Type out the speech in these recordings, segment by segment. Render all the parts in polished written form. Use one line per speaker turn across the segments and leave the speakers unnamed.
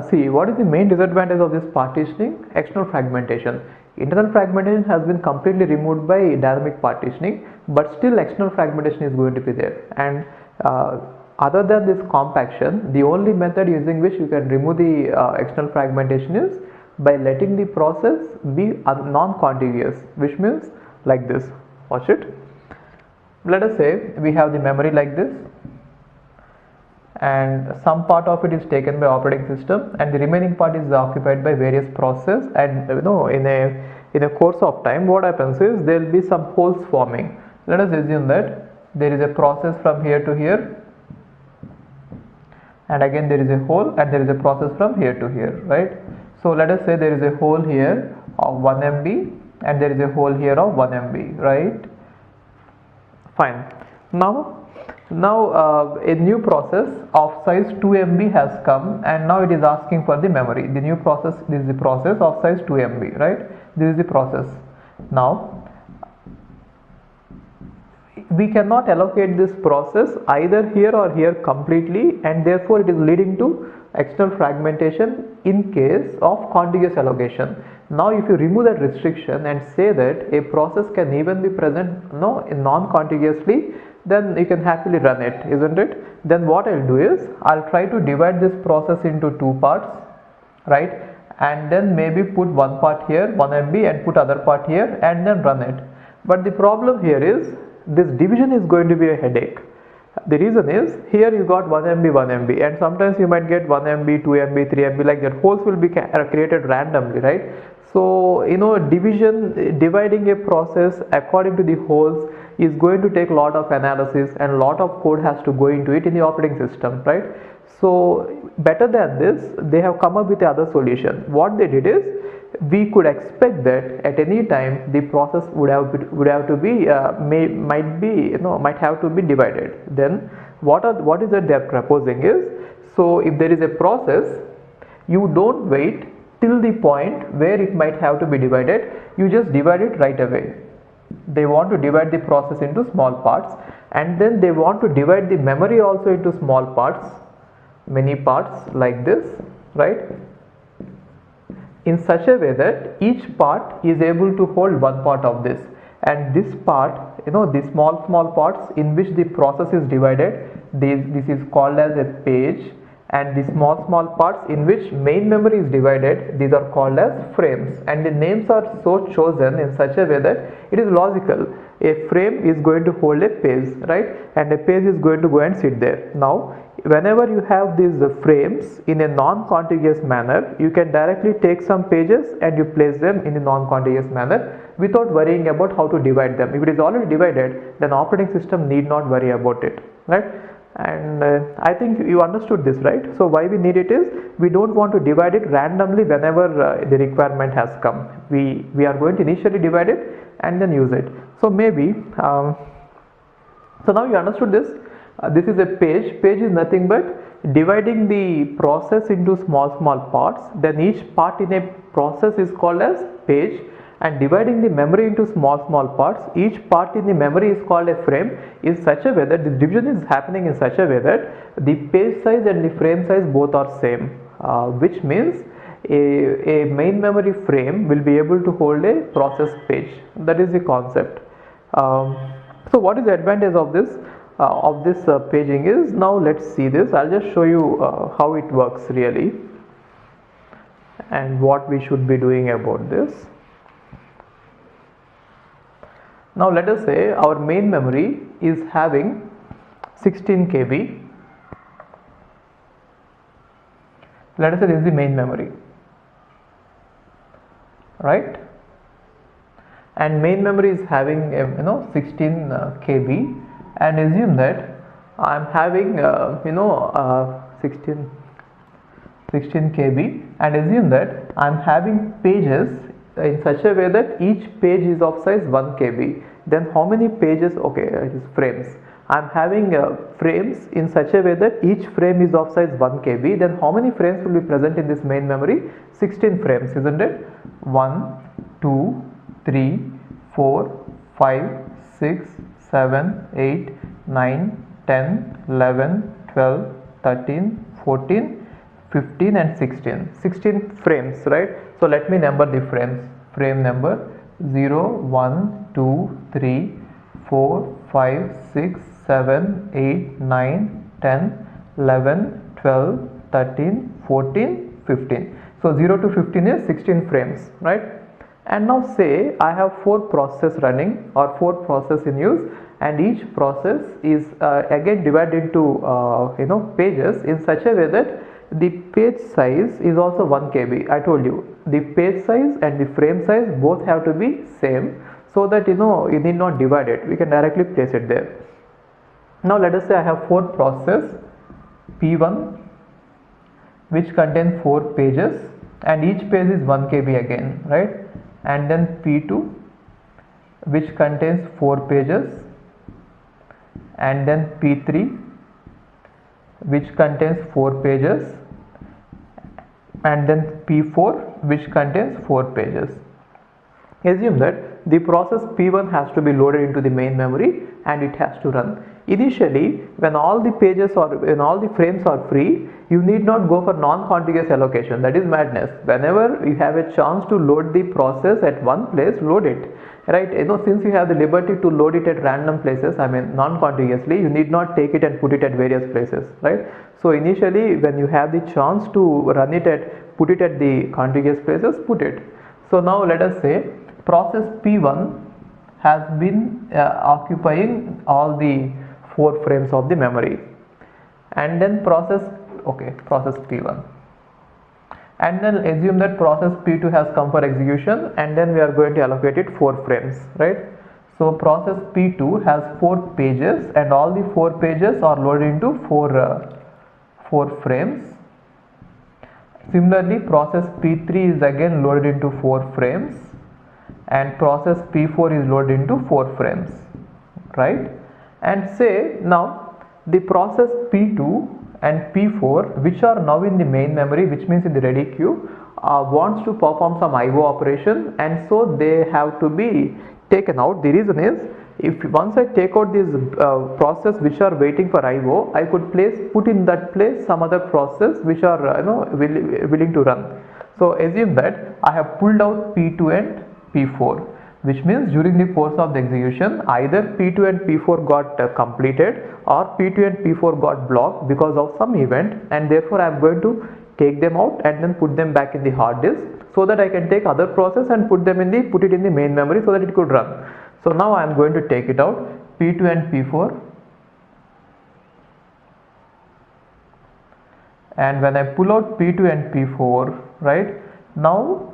See, what is the main disadvantage of this partitioning? External fragmentation. Internal fragmentation has been completely removed by dynamic partitioning, but still external fragmentation is going to be there. And other than this compaction, the only method using which you can remove the external fragmentation is by letting the process be non-contiguous, which means like this. Watch it. Let us say we have the memory like this, and some part of it is taken by operating system, and the remaining part is occupied by various processes. And in a course of time, what happens is there will be some holes forming. Let us assume that there is a process from here to here, and again there is a hole, and there is a process from here to here, right? So let us say there is a hole here of 1 MB, and there is a hole here of 1 MB, right? Fine. Now a new process of size 2 MB has come, and now it is asking for the memory. The new process, this is the process of size 2 MB, right? This is the process. Now we cannot allocate this process either here or here completely, and therefore it is leading to external fragmentation in case of contiguous allocation. Now if you remove that restriction and say that a process can even be present non-contiguously, then you can happily run it, isn't it? Then what I'll do is I'll try to divide this process into two parts, right? And then maybe put one part here, 1 MB, and put other part here, and then run it. But the problem here is this division is going to be a headache. The reason is here you got 1 MB, 1 MB, and sometimes you might get 1 MB, 2 MB, 3 MB, like that. Holes will be created randomly, right? So dividing a process according to the holes is going to take a lot of analysis, and a lot of code has to go into it in the operating system, right? So better than this, they have come up with another solution. What they did is, we could expect that at any time the process would have to be might have to be divided. Then what is that they are proposing is, so if there is a process, you don't wait till the point where it might have to be divided, you just divide it right away. They want to divide the process into small parts, and then they want to divide the memory also into small parts, many parts like this, right? In such a way that each part is able to hold one part of this, and this part, the small parts in which the process is divided, this is called as a page, and the small parts in which main memory is divided, these are called as frames. And the names are so chosen in such a way that it is logical. A frame is going to hold a page, right? And a page is going to go and sit there. Now whenever you have these frames in a non-contiguous manner, you can directly take some pages and you place them in a non-contiguous manner without worrying about how to divide them. If it is already divided, then operating system need not worry about it, right? And I think you understood this, right? So why we need it is, we don't want to divide it randomly whenever the requirement has come. We are going to initially divide it and then use it. So maybe so now you understood this. This is a page. Page is nothing but dividing the process into small parts. Then each part in a process is called as page, and dividing the memory into small parts. Each part in the memory is called a frame, in such a way that the division is happening in such a way that the page size and the frame size both are same, which means a main memory frame will be able to hold a process page. That is the concept. So what is the advantage of this paging is, now let's see this. I'll just show you how it works really and what we should be doing about this. Now let us say our main memory is having 16 KB. Let us say this is the main memory, right? And main memory is having 16 KB, and assume that I am having 16 KB, and assume that I am having pages in such a way that each page is of size 1 KB. Then how many pages? Okay, it is frames. I am having frames in such a way that each frame is of size 1 KB. Then how many frames will be present in this main memory? 16 frames, isn't it? 1, 2, 3, 4, 5, 6, 7, 8, 9, 10, 11, 12, 13, 14, 15 and 16 frames, right? So let me number the frames. Frame number 0 1 2 3 4 5 6 7 8 9 10 11 12 13 14 15. So 0 to 15 is 16 frames, right? And now say I have 4 processes running or 4 processes in use, and each process is again divided into pages in such a way that the page size is also 1 KB. I told you the page size and the frame size both have to be same, so that you need not divide it, we can directly place it there. Now let us say I have 4 processes, P1 which contains 4 pages and each page is 1 KB again, right? And then P2 which contains 4 pages, and then P3 which contains 4 pages, and then P4 which contains 4 pages. Assume that the process P1 has to be loaded into the main memory and it has to run. Initially, when all the pages or when all the frames are free, you need not go for non-contiguous allocation. That is madness. Whenever you have a chance to load the process at one place, load it, right? Since you have the liberty to load it at random places, I mean non-contiguously, you need not take it and put it at various places, right? So initially, when you have the chance to run it put it at the contiguous places, put it. So now let us say process P1 has been occupying all the 4 frames of the memory, and then process P1, and then assume that process P2 has come for execution, and then we are going to allocate it 4 frames, right? So process P2 has 4 pages and all the 4 pages are loaded into 4 frames. Similarly, process P3 is again loaded into 4 frames, and process P4 is loaded into 4 frames, right? And say now the process P2 and P4, which are now in the main memory, which means in the ready queue, wants to perform some IO operation, and so they have to be taken out. The reason is, if once I take out these process which are waiting for IO, I could put in that place some other process which are willing to run. So assume that I have pulled out P2 and P4, which means during the course of the execution either P2 and P4 got completed or P2 and P4 got blocked because of some event, and therefore I am going to take them out and then put them back in the hard disk, so that I can take other process and put it in the main memory so that it could run. So now I am going to take it out, P2 and P4, and when I pull out P2 and P4, right, now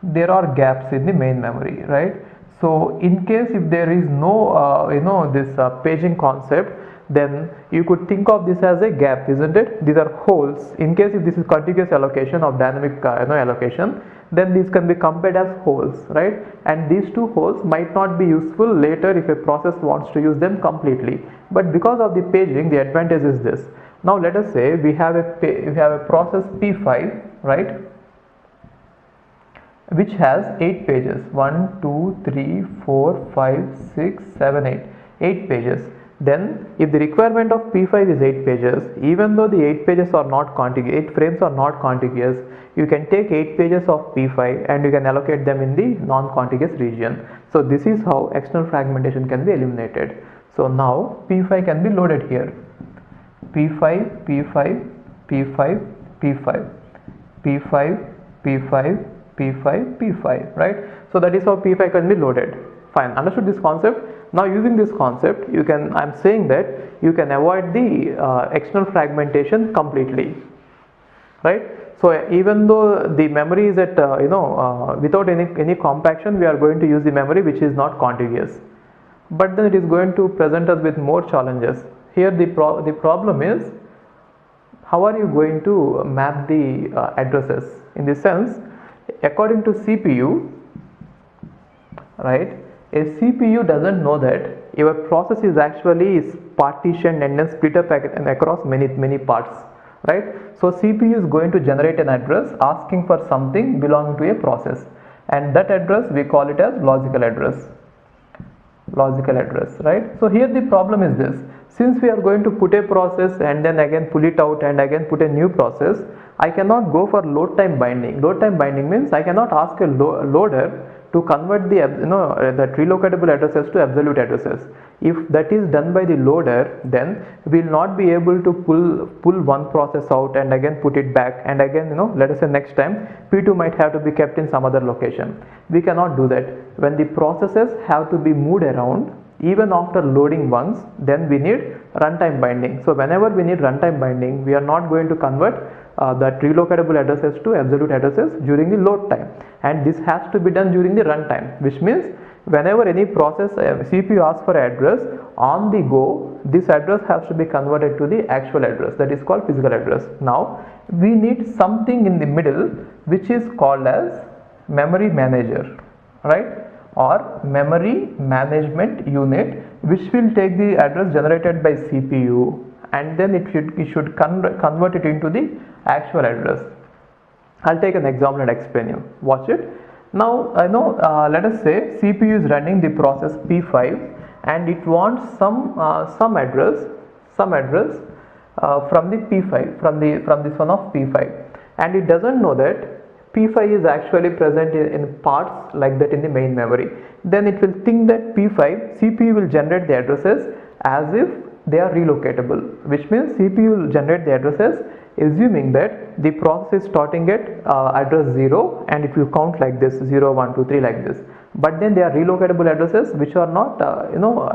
there are gaps in the main memory, right? So in case if there is no this paging concept, then you could think of this as a gap, isn't it? These are holes. In case if this is contiguous allocation of dynamic allocation, then these can be compared as holes, right? And these 2 holes might not be useful later if a process wants to use them completely, but because of the paging, the advantage is this. Now let us say we have a process P5, right, which has 8 pages, 1 2 3 4 5 6 7 8 pages. Then if the requirement of P5 is 8 pages, even though the 8 pages are not contiguous, 8 frames are not contiguous, you can take 8 pages of P5 and you can allocate them in the non-contiguous region. So this is how external fragmentation can be eliminated. So now P5 can be loaded here. P5, P5, P5, P5, P5, P5, P5, P5, right? So that is how P5 can be loaded. Fine, understood this concept? Now using this concept, I'm saying that you can avoid the external fragmentation completely, right? So even though the memory is at without any compaction, we are going to use the memory which is not contiguous, but then it is going to present us with more challenges. Here the problem is, how are you going to map the addresses? In this sense, according to CPU, right, a CPU doesn't know that your process is actually partitioned and then split up across many parts, right? So CPU is going to generate an address asking for something belonging to a process, and that address we call it as logical address, right? So here the problem is this: since we are going to put a process and then again pull it out and again put a new process, I cannot go for load time binding. Load time binding means I cannot ask a loader to convert the that relocatable addresses to absolute addresses. If that is done by the loader, then we will not be able to pull one process out and again put it back, and again let us say next time P2 might have to be kept in some other location. We cannot do that. When the processes have to be moved around even after loading once, then we need runtime binding. So whenever we need runtime binding, we are not going to convert that relocatable addresses to absolute addresses during the load time, and this has to be done during the runtime, which means whenever any process CPU asks for address on the go, this address has to be converted to the actual address, that is called physical address. Now we need something in the middle which is called as memory manager, right, or memory management unit, which will take the address generated by CPU and then it should convert it into the actual address. I'll take an example and explain you. Watch it. Now let us say CPU is running the process P5 and it wants some address from the P5, from this one of P5, and it doesn't know that P5 is actually present in parts like that in the main memory. Then it will think that P5, CPU will generate the addresses as if they are relocatable, which means CPU will generate the addresses assuming that the process is starting at address 0 and it will count like this 0, 1, 2, 3 like this, but then they are relocatable addresses which are not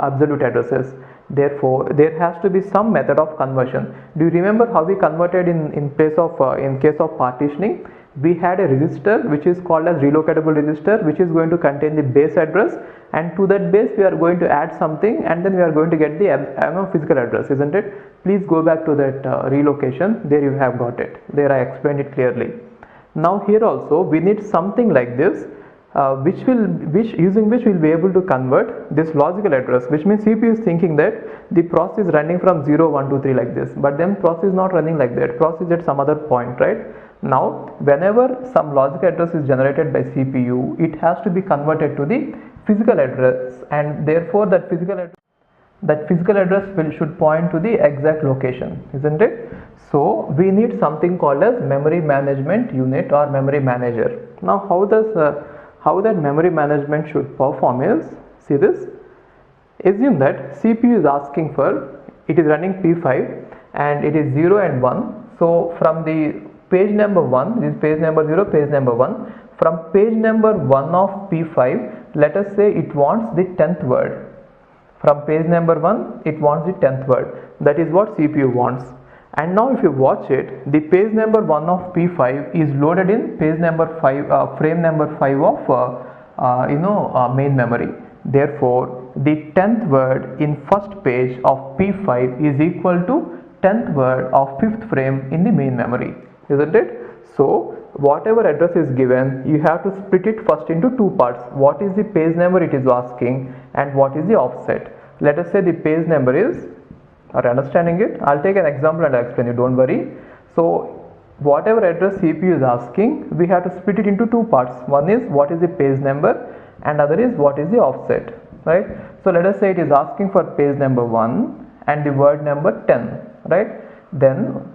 absolute addresses. Therefore there has to be some method of conversion. Do you remember how we converted in case of partitioning? We had a register which is called as relocatable register, which is going to contain the base address, and to that base we are going to add something and then we are going to get the physical address, isn't it? Please go back to that relocation. There you have got it. There I explained it clearly. Now here also we need something like this using which we'll be able to convert this logical address, which means CPU is thinking that the process is running from 0, 1, 2, 3 like this, but then process is not running like that. Process is at some other point, right? Now whenever some logic address is generated by CPU, it has to be converted to the physical address, and therefore that physical address should point to the exact location, isn't it? So we need something called as memory management unit or memory manager. Now how that memory management should perform is, see this, assume that CPU is asking for, it is running P5 and it is 0 and 1. So from the page number 1, this is page number 0, page number 1, from page number 1 of P5, let us say it wants the 10th word. From page number 1 it wants the 10th word. That is what CPU wants. And now if you watch it, the page number 1 of P5 is loaded in page number 5, frame number 5 of main memory. Therefore the 10th word in first page of P5 is equal to 10th word of 5th frame in the main memory, isn't it? So whatever address is given, you have to split it first into two parts. What is the page number it is asking and what is the offset? Let us say the page number is, are you understanding it? I'll take an example and I'll explain you, don't worry. So whatever address CPU is asking, we have to split it into two parts. One is what is the page number and other is what is the offset, right? So let us say it is asking for page number 1 and the word number 10, right? Then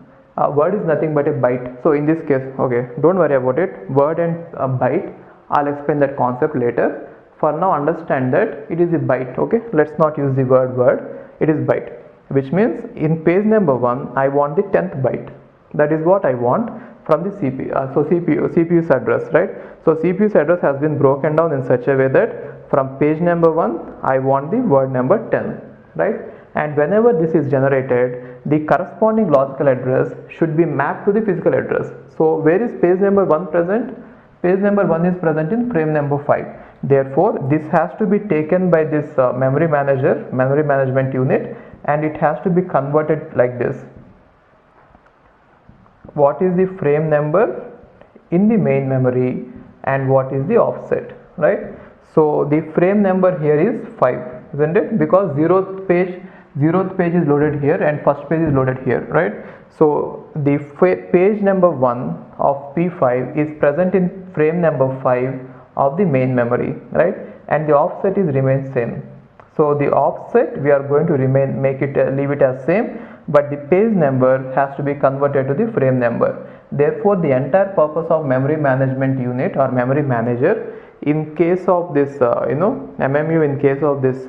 word is nothing but a byte. So in this case, okay, don't worry about it, word and byte, I'll explain that concept later. For now understand that it is a byte, okay? Let's not use the word, it is byte, which means in page number 1 I want the 10th byte. That is what I want from the CPU. CPU's address, right? So CPU's address has been broken down in such a way that from page number 1 I want the word number 10, right? And whenever this is generated, the corresponding logical address should be mapped to the physical address. So where is page number 1 present? Page number 1 is present in frame number 5. Therefore this has to be taken by this memory management unit, and it has to be converted like this. What is the frame number in the main memory and what is the offset, right? So the frame number here is 5, isn't it? Because 0th page is loaded here and first page is loaded here, right? So the page number 1 of P5 is present in frame number 5 of the main memory, right? And the offset remains same. So the offset we are going to leave it as same, but the page number has to be converted to the frame number. Therefore, the entire purpose of memory management unit or memory manager in case of this MMU, in case of this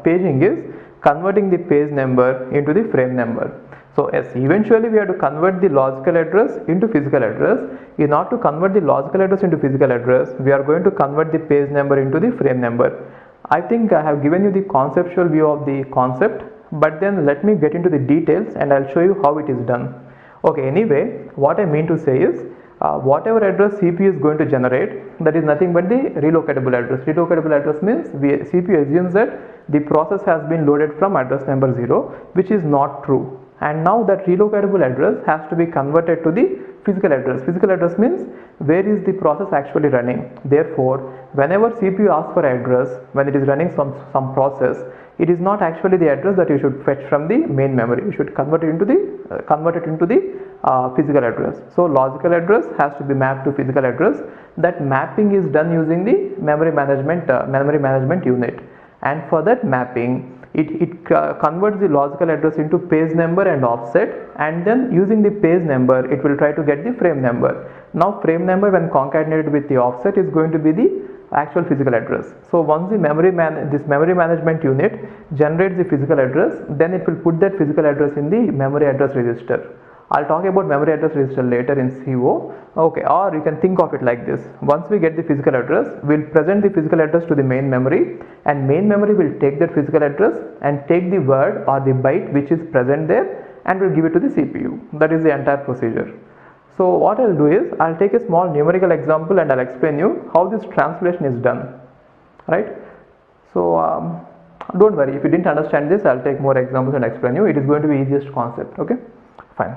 paging, is converting the page number into the frame number. So yes, eventually we have to convert the logical address into physical address. In order to convert the logical address into physical address, we are going to convert the page number into the frame number. I think I have given you the conceptual view of the concept, but then let me get into the details and I'll show you how it is done. Okay, anyway, what I mean to say is whatever address CPU is going to generate, that is nothing but the relocatable address. Relocatable address means CPU assumes that the process has been loaded from address number 0, which is not true. And now that relocatable address has to be converted to the physical address. Physical address means where is the process actually running. Therefore, whenever CPU asks for address, when it is running some process, it is not actually the address that you should fetch from the main memory. You should convert it into the physical address. So logical address has to be mapped to physical address. That mapping is done using the memory management unit. And for that mapping, it converts the logical address into page number and offset, and then using the page number it will try to get the frame number. Now frame number when concatenated with the offset is going to be the actual physical address. So once the memory management unit generates the physical address, then it will put that physical address in the memory address register. I'll talk about memory address register later in CO. Okay, or you can think of it like this. Once we get the physical address, we'll present the physical address to the main memory, and main memory will take that physical address and take the word or the byte which is present there and will give it to the CPU. That is the entire procedure. So what I'll do is, I'll take a small numerical example and I'll explain you how this translation is done. Right? So don't worry, if you didn't understand this, I'll take more examples and explain you. It is going to be easiest concept. Okay? Fine.